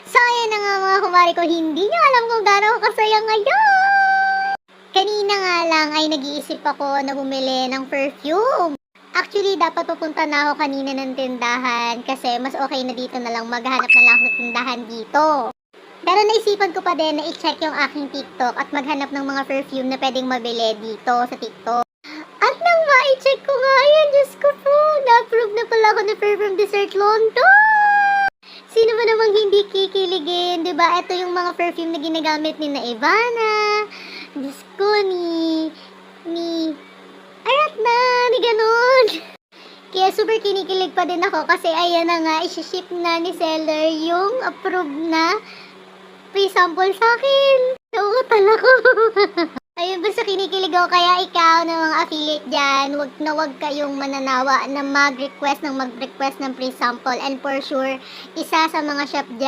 So, ayan na nga mga kumare ko, hindi nyo alam kung gaano ako kasaya ngayon! Kanina nga lang ay nag-iisip ako na bumili ng perfume. Actually, dapat pupunta na ako kanina ng tindahan kasi mas okay na dito na lang, maghanap na lang ako sa tindahan dito. Pero naisipan ko pa din na i-check yung aking TikTok at maghanap ng mga perfume na pwedeng mabili dito sa TikTok. At nang ma-check ko nga, ayan, Diyos ko po, na-approve na pala ako ng Perfume Dessert London! Sino ba namang hindi kikiligin, di ba? Ito yung mga perfume na ginagamit ni na Ivana. Diyos ko, arat na, ni ganon. Kaya super kinikilig pa din ako kasi ayan na nga, isi-ship na ni seller yung approved na pre-sample sa akin. Nauutal ako. Ayun, basta kinikilig ako. Kaya ikaw na mga affiliate dyan, wag na wag kayong mananawa na mag-request ng pre-sample. And for sure, isa sa mga shop dyan